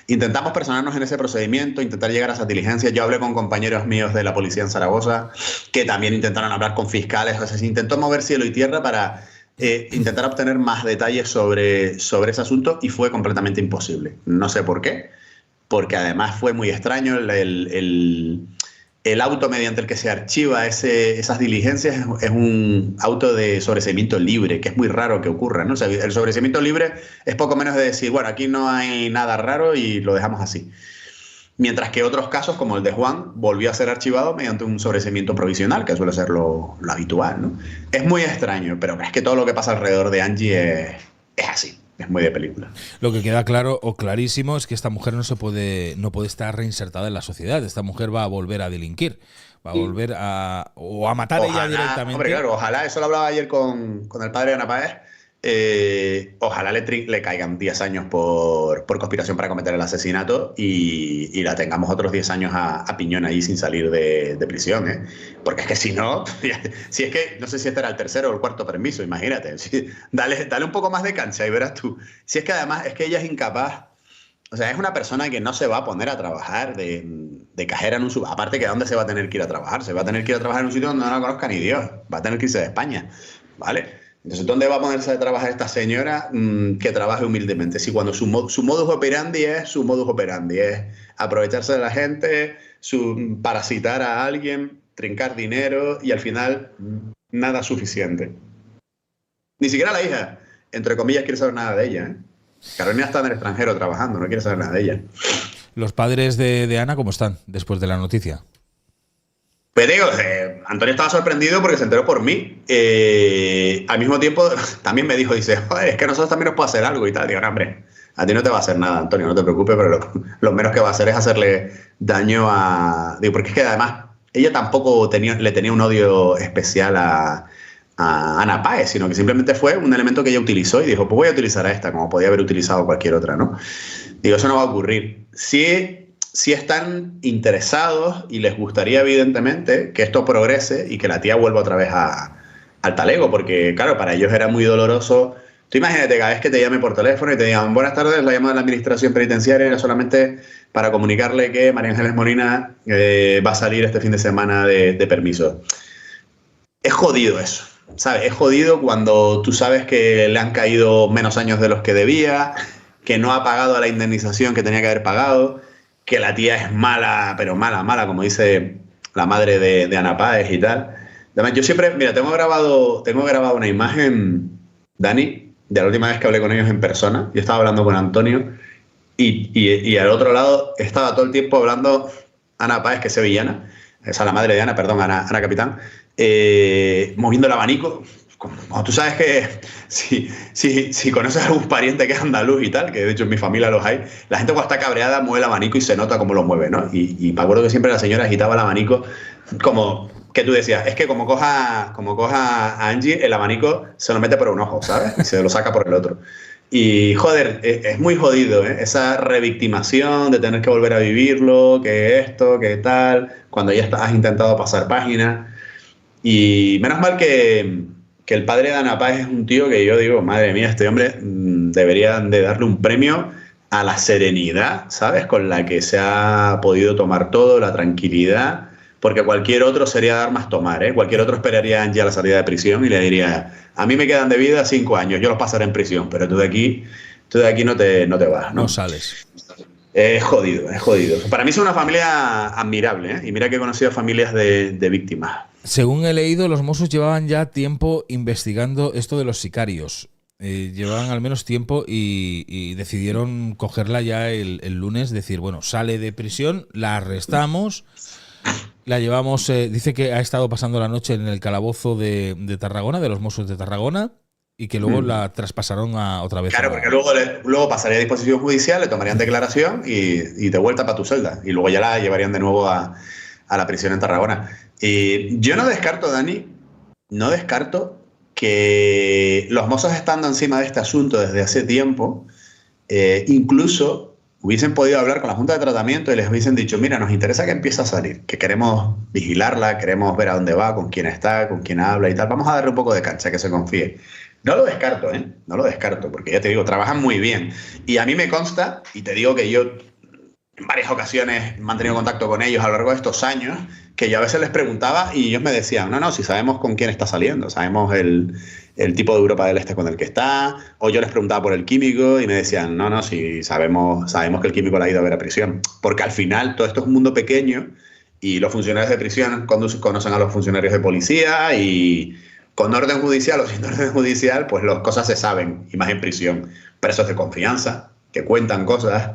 Intentamos personarnos en ese procedimiento, intentar llegar a esas diligencias. Yo hablé con compañeros míos de la policía en Zaragoza que también intentaron hablar con fiscales. O sea, se intentó mover cielo y tierra para intentar obtener más detalles sobre ese asunto y fue completamente imposible. No sé por qué, porque además fue muy extraño el auto mediante el que se archiva esas diligencias es un auto de sobreseimiento libre, que es muy raro que ocurra, ¿no? O sea, el sobreseimiento libre es poco menos de decir, bueno, aquí no hay nada raro y lo dejamos así. Mientras que otros casos, como el de Juan, volvió a ser archivado mediante un sobreseimiento provisional, que suele ser lo habitual, ¿no? Es muy extraño, pero es que todo lo que pasa alrededor de Angie es así. Es muy de película. Lo que queda claro o clarísimo es que esta mujer no puede estar reinsertada en la sociedad. Esta mujer va a volver a delinquir, va a volver a matar ella directamente. Hombre, claro, ojalá, eso lo hablaba ayer con el padre de Ana Páez, ojalá le caigan 10 años por conspiración para cometer el asesinato y la tengamos otros 10 años a piñón ahí sin salir de prisión, ¿eh? Porque es que si no, si es que, no sé si este era el tercero o el cuarto permiso, imagínate. Dale un poco más de cancha y verás tú. Si es que además es que ella es incapaz, o sea, es una persona que no se va a poner a trabajar de cajera en un sub. Aparte que ¿a dónde se va a tener que ir a trabajar? Se va a tener que ir a trabajar en un sitio donde no la conozca ni Dios. Va a tener que irse de España, ¿vale? Entonces, ¿dónde va a ponerse a trabajar esta señora que trabaje humildemente? Si cuando su modus operandi es aprovecharse de la gente, parasitar a alguien, trincar dinero y al final nada suficiente. Ni siquiera la hija, entre comillas, quiere saber nada de ella, ¿eh? Carolina está en el extranjero trabajando, no quiere saber nada de ella. ¿Los padres de Ana cómo están después de la noticia? Pues digo, Antonio estaba sorprendido porque se enteró por mí. Al mismo tiempo, también me dijo, dice, joder, es que a nosotros también nos puede hacer algo y tal. Digo, no, hombre, a ti no te va a hacer nada, Antonio, no te preocupes, pero lo menos que va a hacer es hacerle daño a... Digo, porque es que además ella tampoco le tenía un odio especial a Ana Páez, sino que simplemente fue un elemento que ella utilizó y dijo, pues voy a utilizar a esta, como podía haber utilizado cualquier otra, ¿no? Digo, eso no va a ocurrir. Si están interesados y les gustaría evidentemente que esto progrese y que la tía vuelva otra vez a al talego, porque claro, para ellos era muy doloroso. Tú imagínate cada vez que te llame por teléfono y te digan, buenas tardes, la llamada de la administración penitenciaria era solamente para comunicarle que María Ángeles Molina va a salir este fin de semana de permiso. Es jodido eso, ¿sabes? Es jodido cuando tú sabes que le han caído menos años de los que debía, que no ha pagado la indemnización que tenía que haber pagado, que la tía es mala, pero mala, mala, como dice la madre de Ana Páez y tal. Además, yo siempre, mira, tengo grabado una imagen, Dani, de la última vez que hablé con ellos en persona. Yo estaba hablando con Antonio y al otro lado estaba todo el tiempo hablando Ana Páez, que es sevillana, esa la madre de Ana, perdón, Ana Capitán, moviendo el abanico. Como tú sabes que si conoces a algún pariente que es andaluz y tal, que de hecho en mi familia los hay, la gente cuando está cabreada mueve el abanico y se nota cómo lo mueve, ¿no? Y me acuerdo que siempre la señora agitaba el abanico como que tú decías, es que como coja a Angie, el abanico se lo mete por un ojo, ¿sabes? Y se lo saca por el otro. Y joder, es muy jodido, ¿eh? Esa revictimación de tener que volver a vivirlo, que esto, que tal, cuando ya has intentado pasar página. Y menos mal que el padre de Ana Páez es un tío que yo digo, madre mía, este hombre deberían de darle un premio a la serenidad, ¿sabes? Con la que se ha podido tomar todo, la tranquilidad, porque cualquier otro sería dar más tomar, ¿eh? Cualquier otro esperaría ya la salida de prisión y le diría, a mí me quedan de vida 5 años, yo los pasaré en prisión, pero tú de aquí no te vas, ¿no? No sales. Es jodido, es jodido. Para mí es una familia admirable, ¿eh? Y mira que he conocido familias de víctimas. Según he leído, los Mossos llevaban ya tiempo investigando esto de los sicarios. Llevaban al menos tiempo y decidieron cogerla ya el lunes, decir, bueno, sale de prisión, la arrestamos, la llevamos, dice que ha estado pasando la noche en el calabozo de Tarragona, de los Mossos de Tarragona, y que luego la traspasaron otra vez. Claro, porque luego pasaría a disposición judicial, le tomarían declaración y de vuelta para tu celda. Y luego ya la llevarían de nuevo a la prisión en Tarragona. Y yo no descarto, Dani, que los Mossos estando encima de este asunto desde hace tiempo, incluso hubiesen podido hablar con la Junta de Tratamiento y les hubiesen dicho, mira, nos interesa que empiece a salir, que queremos vigilarla, queremos ver a dónde va, con quién está, con quién habla y tal. Vamos a darle un poco de cancha, que se confíe. No lo descarto, ¿eh? No lo descarto, porque ya te digo, trabajan muy bien. Y a mí me consta, y te digo que yo en varias ocasiones he mantenido contacto con ellos a lo largo de estos años, que yo a veces les preguntaba y ellos me decían, no, si sabemos con quién está saliendo, sabemos el tipo de Europa del Este con el que está, o yo les preguntaba por el químico y me decían, no, si sabemos que el químico la ha ido a ver a prisión. Porque al final todo esto es un mundo pequeño y los funcionarios de prisión conocen a los funcionarios de policía y con orden judicial o sin orden judicial, pues las cosas se saben, y más en prisión. Presos de confianza, que cuentan cosas.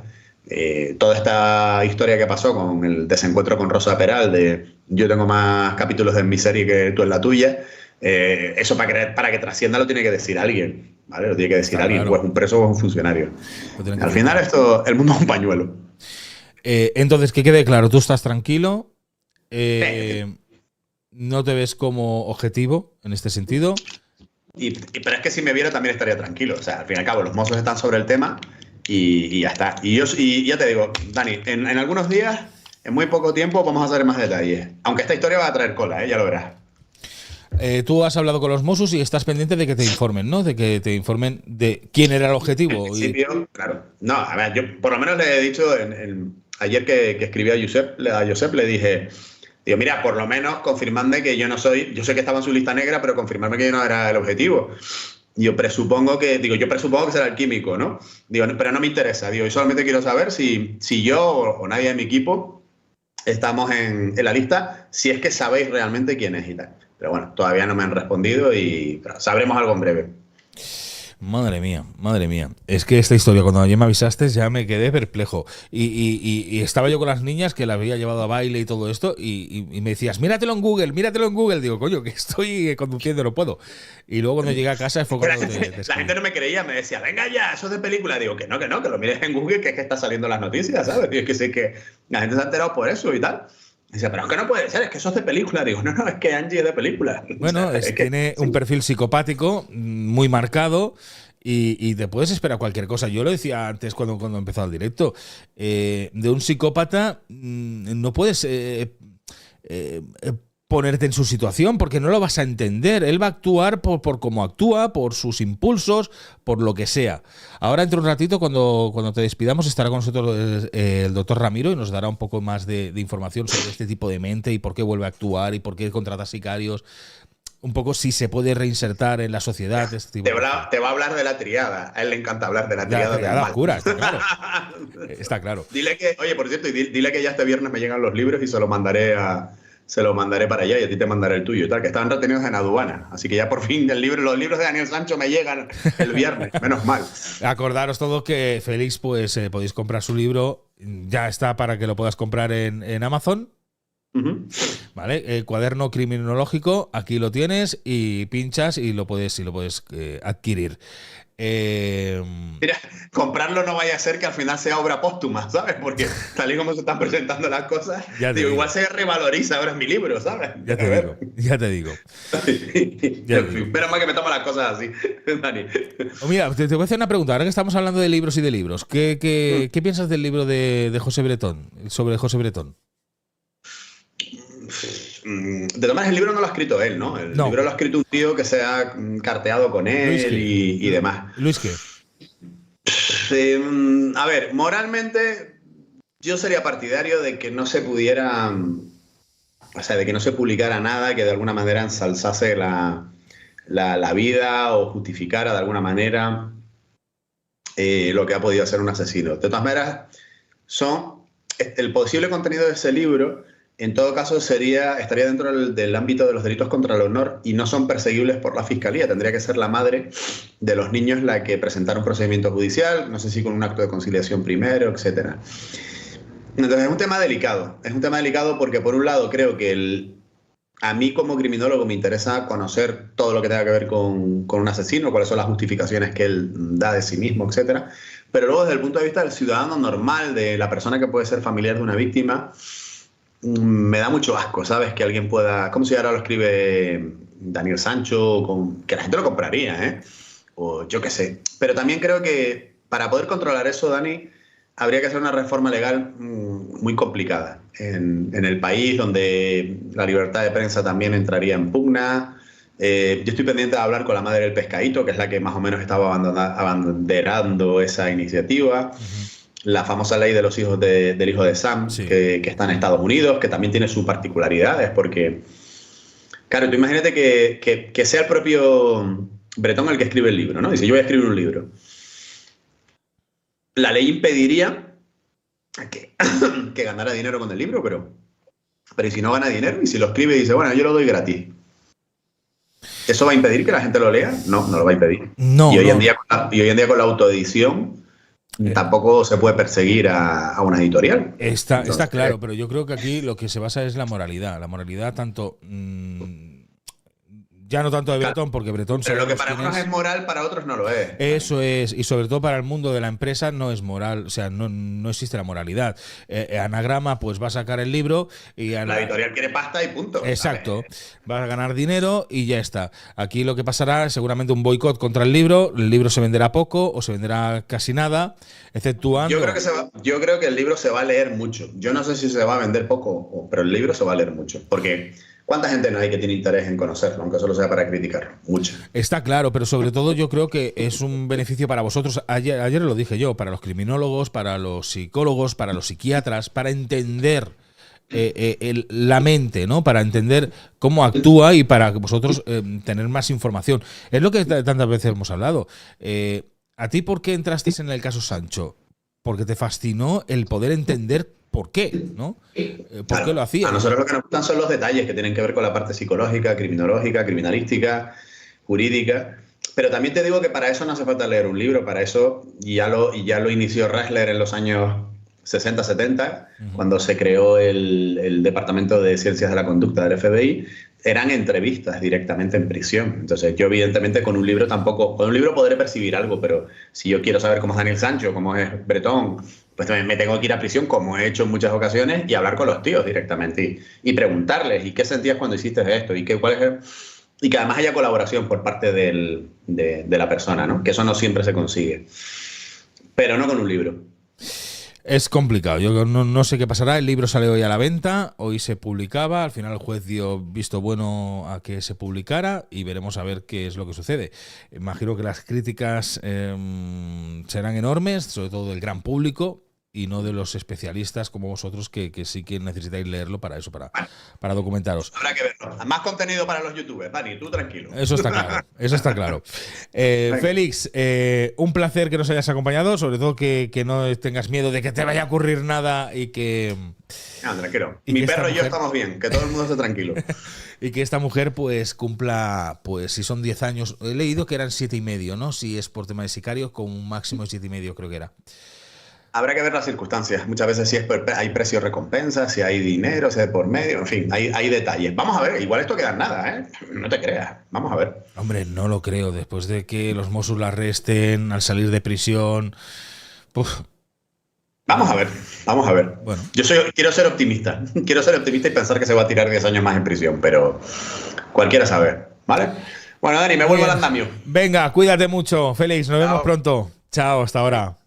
Toda esta historia que pasó con el desencuentro con Rosa Peral de yo tengo más capítulos en mi serie que tú en la tuya, eso para que trascienda lo tiene que decir alguien, ¿vale? Lo tiene que decir alguien, pues un preso o un funcionario. Al final el mundo es un pañuelo. Entonces, que quede claro, tú estás tranquilo, no te ves como objetivo en este sentido. Pero es que si me viera también estaría tranquilo. O sea, al fin y al cabo, los Mossos están sobre el tema y ya está. Y ya te digo, Dani, en algunos días, en muy poco tiempo, vamos a saber más detalles. Aunque esta historia va a traer cola, ya lo verás. Tú has hablado con los Mossos y estás pendiente de que te informen, ¿no? De que te informen de quién era el objetivo. En principio, claro. No, a ver, yo por lo menos le he dicho ayer que escribí a Josep le dije, digo, mira, por lo menos confirmadme que yo no soy, yo sé que estaba en su lista negra, pero confirmadme que yo no era el objetivo. Yo presupongo que será el químico, ¿no? Digo, pero no me interesa, digo, yo solamente quiero saber si yo o nadie de mi equipo estamos en la lista, si es que sabéis realmente quién es y tal. Pero bueno, todavía no me han respondido y sabremos algo en breve. Madre mía. Es que esta historia, cuando ayer me avisaste, ya me quedé perplejo. Y estaba yo con las niñas que la había llevado a baile y todo esto, y me decías, míratelo en Google. Digo, coño, que estoy conduciendo, no puedo. Y luego cuando llegué a casa fue cuando la gente no me creía, me decía, venga ya, eso es de película. Digo, que no, que lo mires en Google, que es que está saliendo las noticias, ¿sabes? Digo, es que sé que la gente se ha enterado por eso y tal. Dice, pero es que no puede ser, es que eso es de película. Digo, no, es que Angie es de película. Bueno, o sea, tiene un perfil psicopático muy marcado y te puedes esperar cualquier cosa. Yo lo decía antes cuando empezó el directo. De un psicópata no puedes ponerte en su situación, porque no lo vas a entender. Él va a actuar por cómo actúa, por sus impulsos, por lo que sea. Ahora, dentro de un ratito, cuando te despidamos, estará con nosotros el doctor Ramiro y nos dará un poco más de información sobre este tipo de mente y por qué vuelve a actuar y por qué contrata sicarios. Un poco si se puede reinsertar en la sociedad. Este tipo te va a hablar de la triada. A él le encanta hablar de la triada. La oscura, está claro. Está claro. Dile que, oye, por cierto, dile que ya este viernes me llegan los libros y se los mandaré para allá y a ti te mandaré el tuyo y tal, que estaban retenidos en aduana. Así que ya por fin los libros de Daniel Sancho me llegan el viernes, menos mal. Acordaros todos que Félix, pues podéis comprar su libro, ya está para que lo puedas comprar en Amazon. ¿Vale? El cuaderno criminológico, aquí lo tienes y pinchas y lo puedes adquirir. Mira, comprarlo no vaya a ser que al final sea obra póstuma, ¿sabes? Porque tal y como se están presentando las cosas, igual se revaloriza ahora mi libro, ¿sabes? Ya te digo. Menos mal que me tomo las cosas así, Dani. Mira, te voy a hacer una pregunta. Ahora que estamos hablando de libros y de libros, ¿qué piensas del libro de José Bretón? Sobre José Bretón. De todas maneras, el libro no lo ha escrito él, ¿no? El libro lo ha escrito un tío que se ha carteado con él y demás. ¿Luis qué? A ver, moralmente yo sería partidario de que no se pudiera, o sea, de que no se publicara nada que de alguna manera ensalzase la vida o justificara de alguna manera lo que ha podido hacer un asesino. De todas maneras, el posible contenido de ese libro, en todo caso, estaría dentro del ámbito de los delitos contra el honor y no son perseguibles por la Fiscalía. Tendría que ser la madre de los niños la que presentara un procedimiento judicial, no sé si con un acto de conciliación primero, etcétera. Entonces es un tema delicado. Es un tema delicado porque, por un lado, creo que a mí como criminólogo me interesa conocer todo lo que tenga que ver con un asesino, cuáles son las justificaciones que él da de sí mismo, etcétera. Pero luego, desde el punto de vista del ciudadano normal, de la persona que puede ser familiar de una víctima, me da mucho asco, ¿sabes? Que alguien pueda... ¿Cómo si ahora lo escribe Daniel Sancho? Que la gente lo compraría, ¿eh? O yo qué sé. Pero también creo que para poder controlar eso, Dani, habría que hacer una reforma legal muy complicada en el país, donde la libertad de prensa también entraría en pugna. Yo estoy pendiente de hablar con la madre del pescadito, que es la que más o menos estaba abanderando esa iniciativa. La famosa ley de los hijos del hijo de Sam, sí, que está en Estados Unidos, que también tiene sus particularidades, porque, claro, tú imagínate que sea el propio Bretón el que escribe el libro, ¿no? Dice, yo voy a escribir un libro. La ley impediría que ganara dinero con el libro, pero ¿y si no gana dinero? Y si lo escribe y dice, bueno, yo lo doy gratis. ¿Eso va a impedir que la gente lo lea? No, no lo va a impedir. No, y hoy en día con la autoedición tampoco se puede perseguir a una editorial. Está claro, pero yo creo que aquí lo que se basa es la moralidad. La moralidad tanto... ya no tanto de Bretón, porque Bretón... Pero lo que para unos es moral, para otros no lo es. Eso es, y sobre todo para el mundo de la empresa no es moral, o sea, no existe la moralidad. Anagrama, pues va a sacar el libro y... La editorial quiere pasta y punto. Exacto, va a ganar dinero y ya está. Aquí lo que pasará es seguramente un boicot contra el libro se venderá poco o se venderá casi nada, exceptuando... Yo creo que el libro se va a leer mucho. Yo no sé si se va a vender poco, pero el libro se va a leer mucho, porque... ¿Cuánta gente no hay que tiene interés en conocerlo, aunque solo sea para criticarlo? Mucha. Está claro, pero sobre todo yo creo que es un beneficio para vosotros. Ayer lo dije yo, para los criminólogos, para los psicólogos, para los psiquiatras, para entender la mente, ¿no? Para entender cómo actúa y para que vosotros tener más información. Es lo que tantas veces hemos hablado. ¿A ti por qué entrasteis en el caso Sancho? Porque te fascinó el poder entender por qué, ¿no? ¿Por qué lo hacía? A nosotros lo que nos gustan son los detalles que tienen que ver con la parte psicológica, criminológica, criminalística, jurídica. Pero también te digo que para eso no hace falta leer un libro, para eso ya lo inició Ressler en los años 60, 70, cuando se creó el Departamento de Ciencias de la Conducta del FBI, eran entrevistas directamente en prisión. Entonces yo evidentemente con un libro podré percibir algo, pero si yo quiero saber cómo es Daniel Sancho, cómo es Bretón, pues me tengo que ir a prisión, como he hecho en muchas ocasiones, y hablar con los tíos directamente y preguntarles, ¿y qué sentías cuando hiciste esto? Y que además haya colaboración por parte de la persona, ¿no? Que eso no siempre se consigue, pero no con un libro. Es complicado, yo no sé qué pasará. El libro sale hoy a la venta, hoy se publicaba, al final el juez dio visto bueno a que se publicara y veremos a ver qué es lo que sucede. Imagino que las críticas serán enormes, sobre todo del gran público y no de los especialistas como vosotros que sí que necesitáis leerlo para eso, para documentaros. Habrá que verlo. Más contenido para los youtubers, Dani, tú tranquilo. Eso está claro, eso está claro. Félix, un placer que nos hayas acompañado, sobre todo que no tengas miedo de que te vaya a ocurrir nada y que... No, tranquilo. Mi perro y yo estamos bien, que todo el mundo esté tranquilo. Y que esta mujer pues cumpla, pues si son 10 años, he leído que eran 7,5, ¿no? Si es por tema de sicario, con un máximo de 7,5 creo que era. Habrá que ver las circunstancias. Muchas veces si hay precio recompensa, si hay dinero, si hay por medio, en fin, hay detalles. Vamos a ver, igual esto queda en nada, ¿eh? No te creas. Vamos a ver. Hombre, no lo creo. Después de que los Mossos la arresten al salir de prisión... Uf. Vamos a ver, vamos a ver. Bueno. Quiero ser optimista. Quiero ser optimista y pensar que se va a tirar 10 años más en prisión, pero cualquiera sabe, ¿vale? Bueno, Dani, me vuelvo al andamio. Venga, cuídate mucho, Félix. Nos vemos pronto. Chao, hasta ahora.